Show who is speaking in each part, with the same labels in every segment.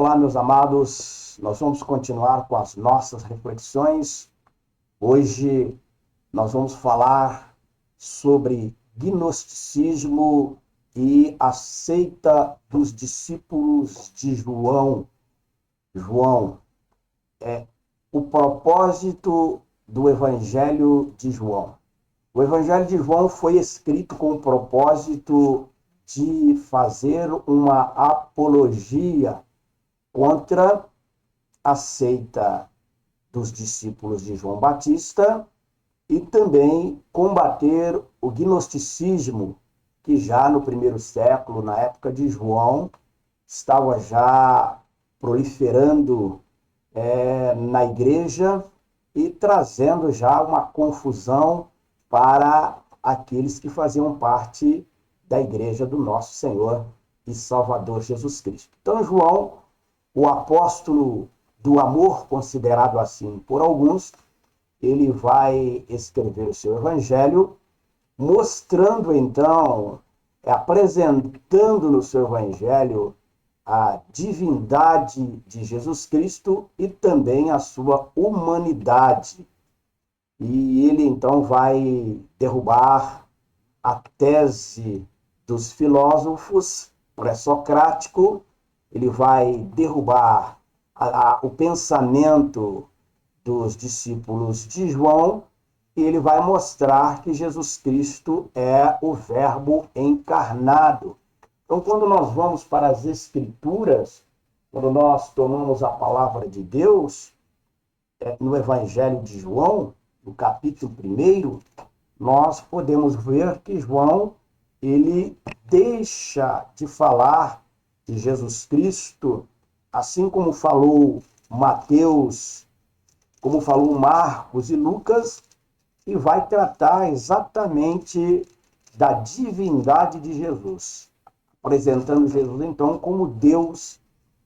Speaker 1: Olá, meus amados, nós vamos continuar com as nossas reflexões. Hoje nós vamos falar sobre gnosticismo e a seita dos discípulos de João. João, o propósito do Evangelho de João. O Evangelho de João foi escrito com o propósito de fazer uma apologia contra a seita dos discípulos de João Batista e também combater o gnosticismo, que já no primeiro século, na época de João, estava já proliferando na igreja e trazendo já uma confusão para aqueles que faziam parte da igreja do nosso Senhor e Salvador Jesus Cristo. Então, João, o apóstolo do amor, considerado assim por alguns, ele vai escrever o seu evangelho, mostrando então, apresentando no seu evangelho a divindade de Jesus Cristo e também a sua humanidade. E ele então vai derrubar a tese dos filósofos pré-socrático, ele vai derrubar o pensamento dos discípulos de João e ele vai mostrar que Jesus Cristo é o Verbo encarnado. Então, quando nós vamos para as Escrituras, quando nós tomamos a palavra de Deus, no Evangelho de João, no capítulo 1, nós podemos ver que João, ele deixa de falar de Jesus Cristo, assim como falou Mateus, como falou Marcos e Lucas, e vai tratar exatamente da divindade de Jesus, apresentando Jesus então como Deus,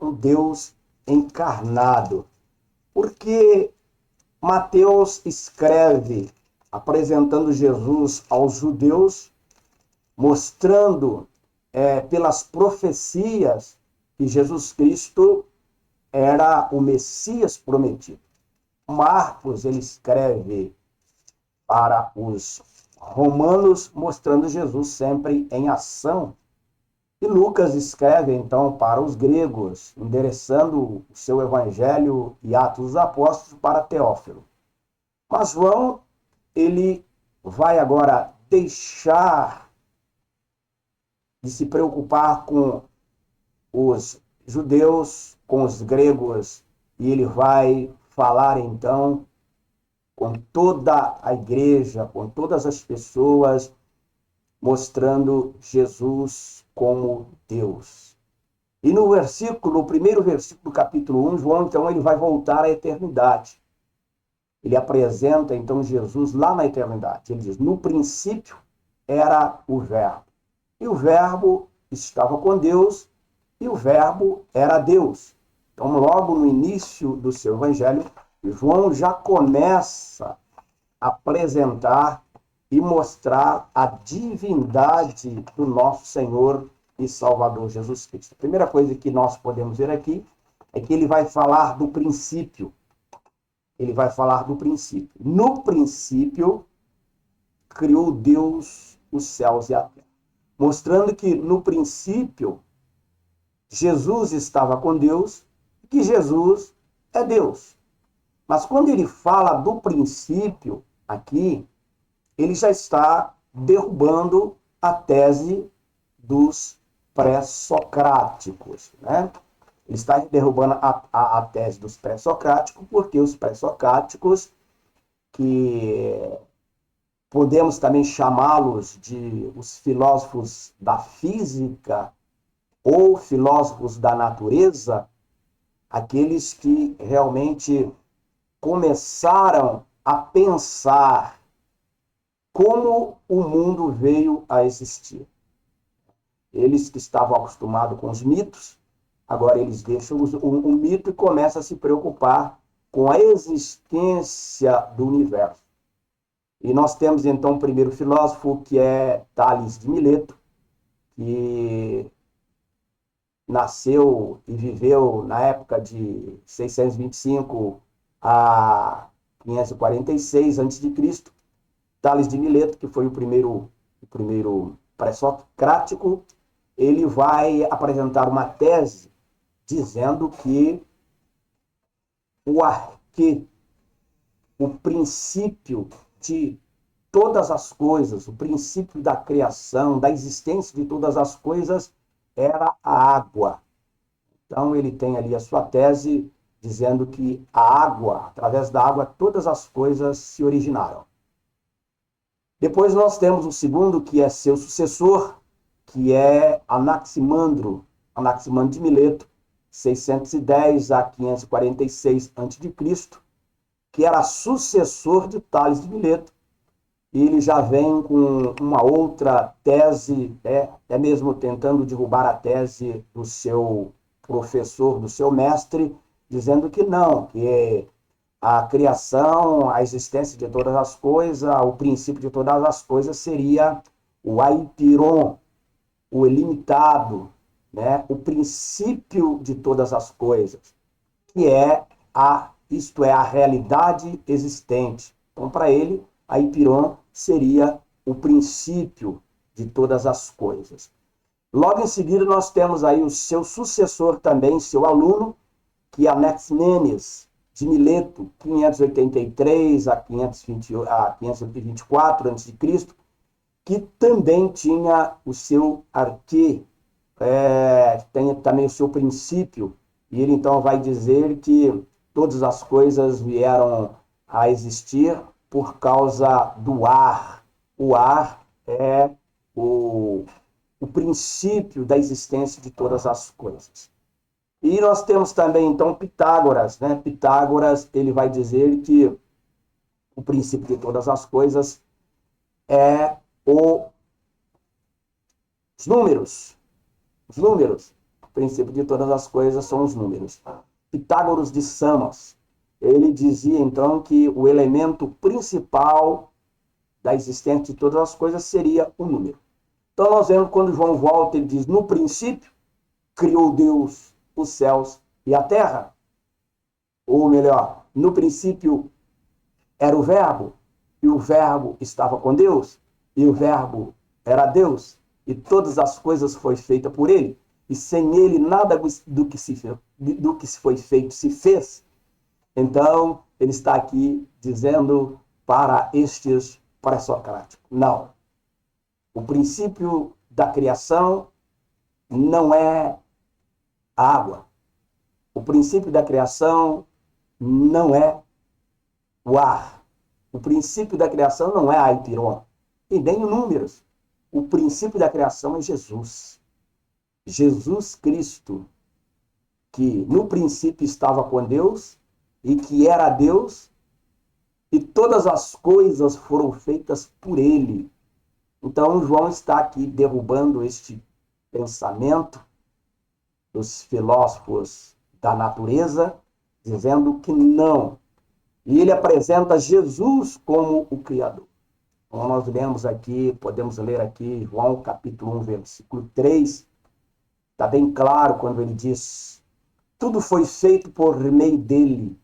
Speaker 1: um Deus encarnado. Porque Mateus escreve apresentando Jesus aos judeus, mostrando pelas profecias que Jesus Cristo era o Messias prometido. Marcos, ele escreve para os romanos, mostrando Jesus sempre em ação. E Lucas escreve, então, para os gregos, endereçando o seu evangelho e Atos dos Apóstolos para Teófilo. Mas João, ele vai agora deixar de se preocupar com os judeus, com os gregos, e ele vai falar então com toda a igreja, com todas as pessoas, mostrando Jesus como Deus. E no primeiro versículo do capítulo 1, João, então, ele vai voltar à eternidade. Ele apresenta, então, Jesus lá na eternidade. Ele diz, no princípio era o Verbo. E o Verbo estava com Deus, e o Verbo era Deus. Então, logo no início do seu evangelho, João já começa a apresentar e mostrar a divindade do nosso Senhor e Salvador Jesus Cristo. A primeira coisa que nós podemos ver aqui é que ele vai falar do princípio. Ele vai falar do princípio. No princípio, criou Deus os céus e a terra. Mostrando que no princípio, Jesus estava com Deus, e que Jesus é Deus. Mas quando ele fala do princípio aqui, ele já está derrubando a tese dos pré-socráticos, né? Ele está derrubando a tese dos pré-socráticos, porque os pré-socráticos, que podemos também chamá-los de os filósofos da física ou filósofos da natureza, aqueles que realmente começaram a pensar como o mundo veio a existir. Eles que estavam acostumados com os mitos, agora eles deixam o mito e começam a se preocupar com a existência do universo. E nós temos então o primeiro filósofo, que é Tales de Mileto, que nasceu e viveu na época de 625 a 546 a.C., Tales de Mileto, que foi o primeiro pré-socrático, ele vai apresentar uma tese dizendo que o arquê, o princípio de todas as coisas, o princípio da criação, da existência de todas as coisas, era a água. Então, ele tem ali a sua tese dizendo que a água, através da água, todas as coisas se originaram. Depois nós temos o segundo, que é seu sucessor, que é Anaximandro de Mileto, 610 a 546 a.C., que era sucessor de Tales de Mileto. E ele já vem com uma outra tese, mesmo tentando derrubar a tese do seu professor, do seu mestre, dizendo que não, que a criação, a existência de todas as coisas, o princípio de todas as coisas seria o aipiron, o ilimitado, né? O princípio de todas as coisas, que é isto é, a realidade existente. Então, para ele, aipiron seria o princípio de todas as coisas. Logo em seguida, nós temos aí o seu sucessor também, seu aluno, que é Anaximenes de Mileto, 583 a 524 a.C., que também tinha o seu arquê, tem também o seu princípio, e ele então vai dizer que todas as coisas vieram a existir por causa do ar. O ar é o princípio da existência de todas as coisas. E nós temos também, então, Pitágoras, né? Pitágoras, ele vai dizer que o princípio de todas as coisas é os números. Os números. O princípio de todas as coisas são os números. Pitágoras de Samos, ele dizia, então, que o elemento principal da existência de todas as coisas seria o número. Então, nós vemos quando João volta, ele diz, no princípio, criou Deus os céus e a terra. Ou melhor, no princípio era o verbo, e o verbo estava com Deus, e o verbo era Deus, e todas as coisas foram feitas por ele, e sem ele nada do que se foi feito se fez. Então, ele está aqui dizendo para estes pré-socráticos, não. O princípio da criação não é a água. O princípio da criação não é o ar. O princípio da criação não é a aipiron, e nem o números. O princípio da criação é Jesus. Jesus Cristo, que no princípio estava com Deus e que era Deus, e todas as coisas foram feitas por ele. Então, João está aqui derrubando este pensamento dos filósofos da natureza, dizendo que não. E ele apresenta Jesus como o Criador. Como nós lemos aqui, podemos ler aqui, João capítulo 1, versículo 3, está bem claro quando ele diz, tudo foi feito por meio dele.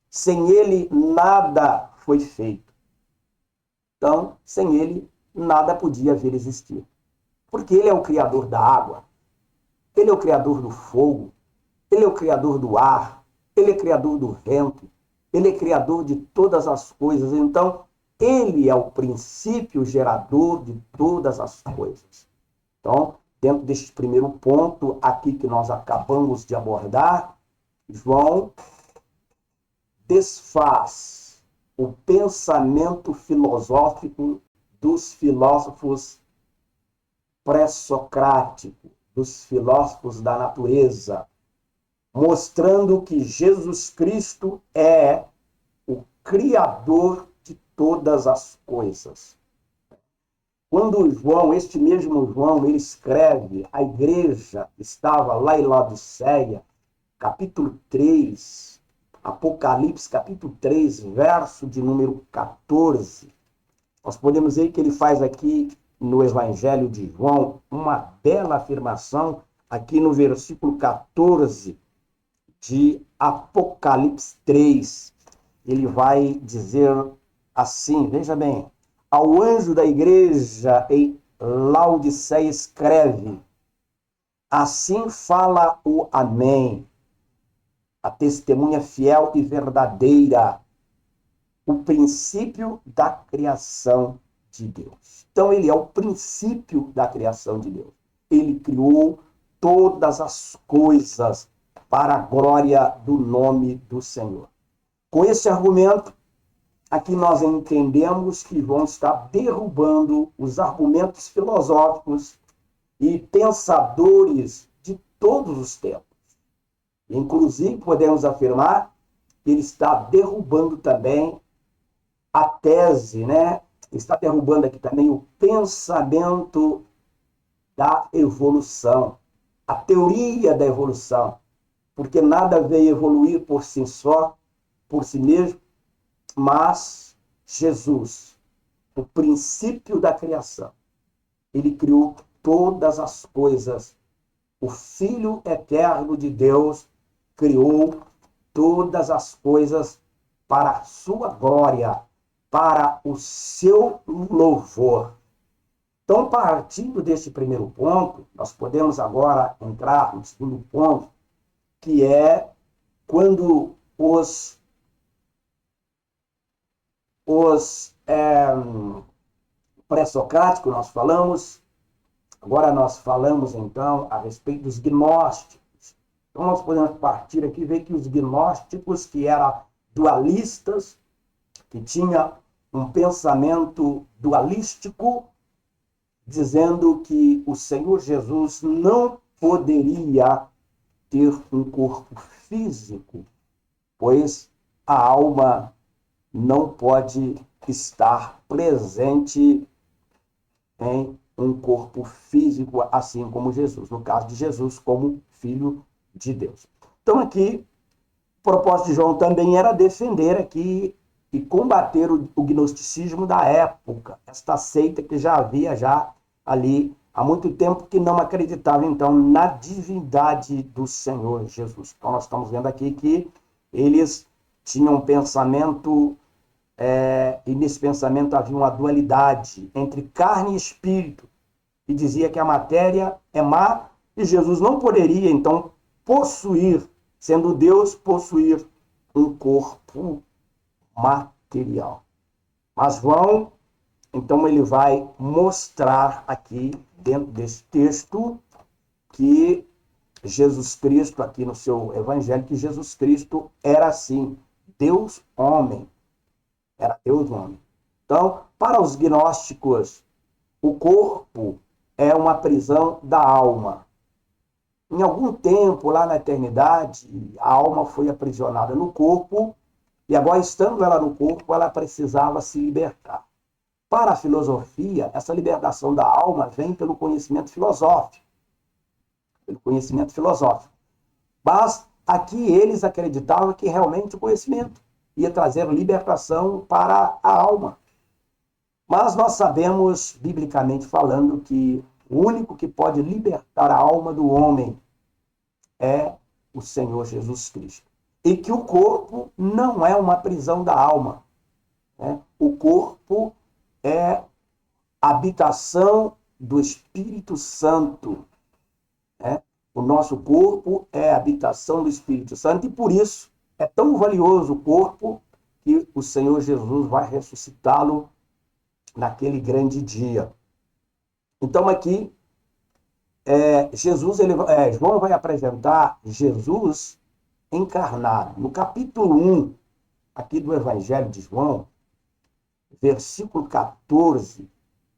Speaker 1: Sem ele, nada foi feito. Então, sem ele, nada podia vir existir. Porque ele é o Criador da água, ele é o Criador do fogo, ele é o Criador do ar, ele é o Criador do vento, ele é Criador de todas as coisas. Então, ele é o princípio gerador de todas as coisas. Então, dentro deste primeiro ponto aqui que nós acabamos de abordar, João desfaz o pensamento filosófico dos filósofos pré-socráticos, dos filósofos da natureza, mostrando que Jesus Cristo é o Criador de todas as coisas. Quando João, este mesmo João, ele escreve, a igreja estava lá em Laodiceia, capítulo 3, Apocalipse, capítulo 3, verso de número 14. Nós podemos ver que ele faz aqui no Evangelho de João uma bela afirmação aqui no versículo 14 de Apocalipse 3. Ele vai dizer assim, veja bem: ao anjo da igreja em Laodiceia escreve: assim fala o Amém, a testemunha fiel e verdadeira, o princípio da criação de Deus. Então ele é o princípio da criação de Deus. Ele criou todas as coisas para a glória do nome do Senhor. Com esse argumento, aqui nós entendemos que vão estar derrubando os argumentos filosóficos e pensadores de todos os tempos. Inclusive, podemos afirmar que ele está derrubando também a tese, né? Está derrubando aqui também o pensamento da evolução, a teoria da evolução, porque nada veio evoluir por si só, por si mesmo, mas Jesus, o princípio da criação, ele criou todas as coisas. O Filho eterno de Deus criou todas as coisas para a sua glória, para o seu louvor. Então, partindo deste primeiro ponto, nós podemos agora entrar no segundo ponto, que é quando os pré-socráticos nós falamos, agora nós falamos então a respeito dos gnósticos. Então nós podemos partir aqui e ver que os gnósticos, que eram dualistas, que tinha um pensamento dualístico, dizendo que o Senhor Jesus não poderia ter um corpo físico, pois a alma não pode estar presente em um corpo físico, assim como Jesus, no caso de Jesus como Filho de Deus. Então aqui, o propósito de João também era defender aqui e combater o gnosticismo da época, esta seita que já havia ali há muito tempo, que não acreditava então na divindade do Senhor Jesus. Então nós estamos vendo aqui que eles tinham um pensamento, e nesse pensamento havia uma dualidade entre carne e espírito, e dizia que a matéria é má, e Jesus não poderia então possuir, sendo Deus, possuir um corpo material. Mas João, então, ele vai mostrar aqui, dentro desse texto, que Jesus Cristo, aqui no seu evangelho, que Jesus Cristo era assim, Deus homem. Era Deus homem. Então, para os gnósticos, o corpo é uma prisão da alma. Em algum tempo, lá na eternidade, a alma foi aprisionada no corpo, e agora, estando ela no corpo, ela precisava se libertar. Para a filosofia, essa libertação da alma vem pelo conhecimento filosófico. Pelo conhecimento filosófico. Mas aqui eles acreditavam que realmente o conhecimento ia trazer libertação para a alma. Mas nós sabemos, biblicamente falando, que o único que pode libertar a alma do homem é o Senhor Jesus Cristo. E que o corpo não é uma prisão da alma. O corpo é habitação do Espírito Santo. O nosso corpo é habitação do Espírito Santo, e por isso é tão valioso o corpo que o Senhor Jesus vai ressuscitá-lo naquele grande dia. Então aqui, João vai apresentar Jesus encarnado. No capítulo 1, aqui do Evangelho de João, versículo 14,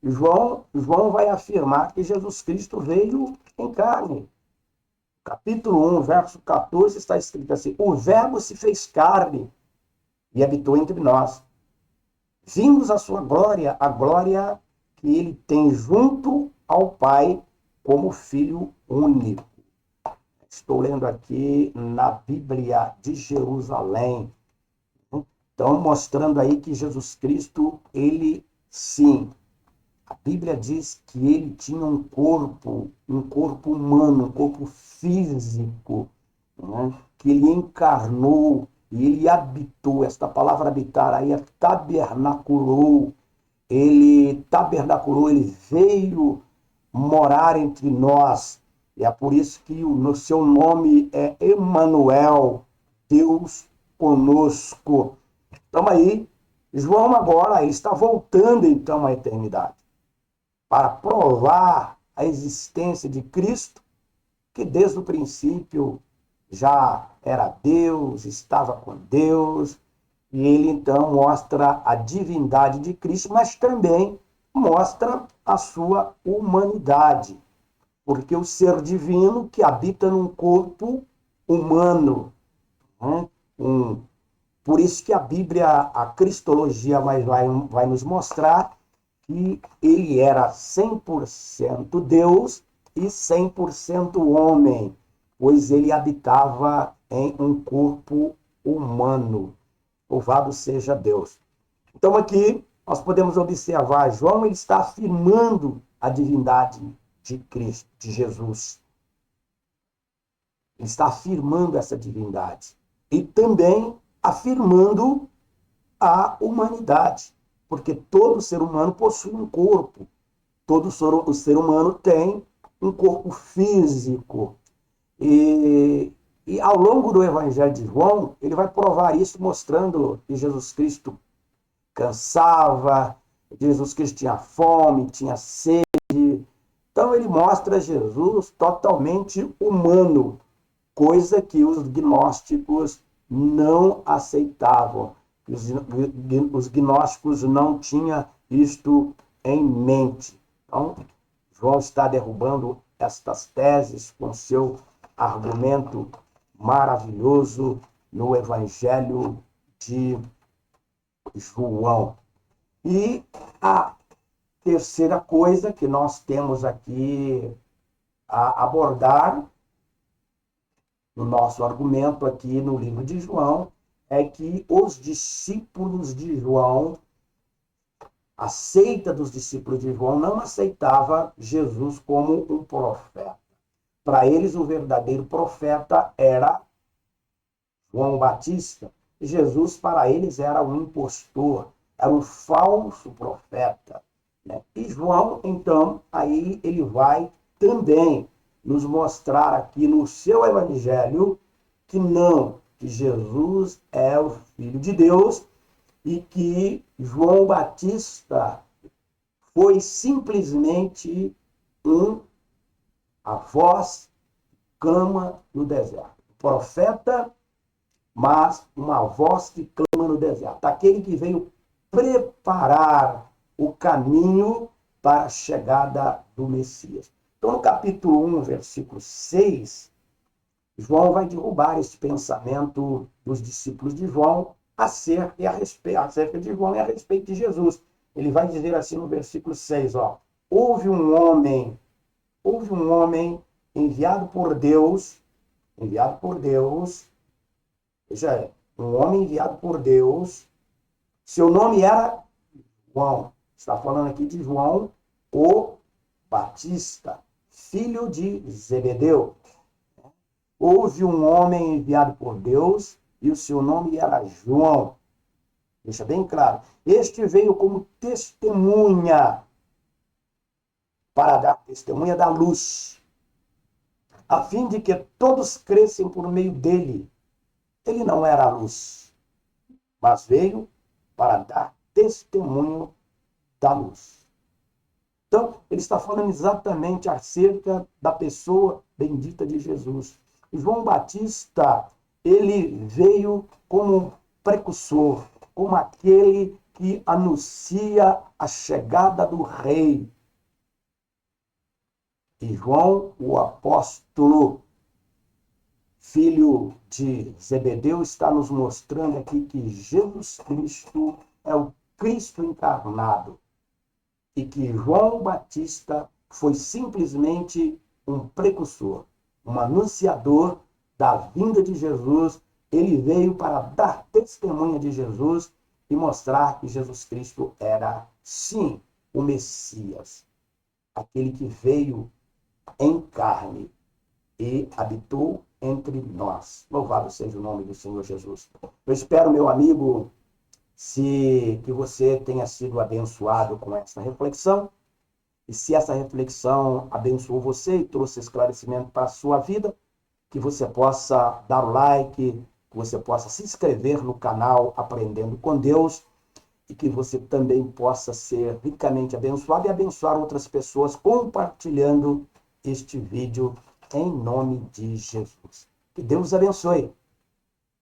Speaker 1: João vai afirmar que Jesus Cristo veio em carne. Capítulo 1, verso 14, está escrito assim: o Verbo se fez carne e habitou entre nós. Vimos a sua glória, a glória que ele tem junto ao Pai como Filho único. Estou lendo aqui na Bíblia de Jerusalém. Então, mostrando aí que Jesus Cristo, ele sim A Bíblia diz que ele tinha um corpo humano, um corpo físico, né? Que ele encarnou e ele habitou. Esta palavra habitar aí é tabernaculou. Ele tabernaculou, ele veio morar entre nós. E é por isso que no seu nome é Emanuel, Deus conosco. Então aí, João agora ele está voltando então à eternidade para provar a existência de Cristo, que desde o princípio já era Deus, estava com Deus, e ele então mostra a divindade de Cristo, mas também mostra a sua humanidade, porque o ser divino que habita num corpo humano, né? Por isso que a Bíblia, a Cristologia vai nos mostrar que ele era 100% Deus e 100% homem, pois ele habitava em um corpo humano. Louvado seja Deus. Então aqui nós podemos observar, João ele está afirmando a divindade de Cristo, de Jesus. Ele está afirmando essa divindade. E também afirmando a humanidade. Porque todo ser humano possui um corpo. Todo o ser humano tem um corpo físico. E ao longo do Evangelho de João, ele vai provar isso mostrando que Jesus Cristo cansava, Jesus Cristo tinha fome, tinha sede. Então ele mostra Jesus totalmente humano, coisa que os gnósticos não aceitavam. Os gnósticos não tinham isto em mente. Então, João está derrubando estas teses com seu argumento maravilhoso no Evangelho de João. E a terceira coisa que nós temos aqui a abordar no nosso argumento aqui no livro de João é que os discípulos de João, a seita dos discípulos de João não aceitava Jesus como um profeta. Para eles, o verdadeiro profeta era João Batista. Jesus, para eles, era um impostor, era um falso profeta. Né? E João, então, aí ele vai também nos mostrar aqui no seu evangelho que não, que Jesus é o Filho de Deus e que João Batista foi simplesmente a voz que clama no deserto. Profeta, mas uma voz que clama no deserto. Aquele que veio preparar o caminho para a chegada do Messias. Então, no capítulo 1, versículo 6, João vai derrubar esse pensamento dos discípulos de João acerca de João e a respeito de Jesus. Ele vai dizer assim no versículo 6, ó, houve um homem enviado por Deus, veja, um homem enviado por Deus, seu nome era João. Está falando aqui de João, o Batista, filho de Zebedeu. Houve um homem enviado por Deus e o seu nome era João. Deixa bem claro. Este veio como testemunha, para dar testemunha da luz, a fim de que todos crescem por meio dele. Ele não era a luz, mas veio para dar testemunho da luz. Então, ele está falando exatamente acerca da pessoa bendita de Jesus. João Batista, ele veio como um precursor, como aquele que anuncia a chegada do rei. E João, o apóstolo, filho de Zebedeu, está nos mostrando aqui que Jesus Cristo é o Cristo encarnado. E que João Batista foi simplesmente um precursor, um anunciador da vinda de Jesus. Ele veio para dar testemunha de Jesus e mostrar que Jesus Cristo era, sim, o Messias, aquele que veio em carne e habitou entre nós. Louvado seja o nome do Senhor Jesus. Eu espero, meu amigo, que você tenha sido abençoado com essa reflexão. E se essa reflexão abençoou você e trouxe esclarecimento para a sua vida, que você possa dar o like, que você possa se inscrever no canal Aprendendo com Deus e que você também possa ser ricamente abençoado e abençoar outras pessoas compartilhando este vídeo em nome de Jesus. Que Deus abençoe.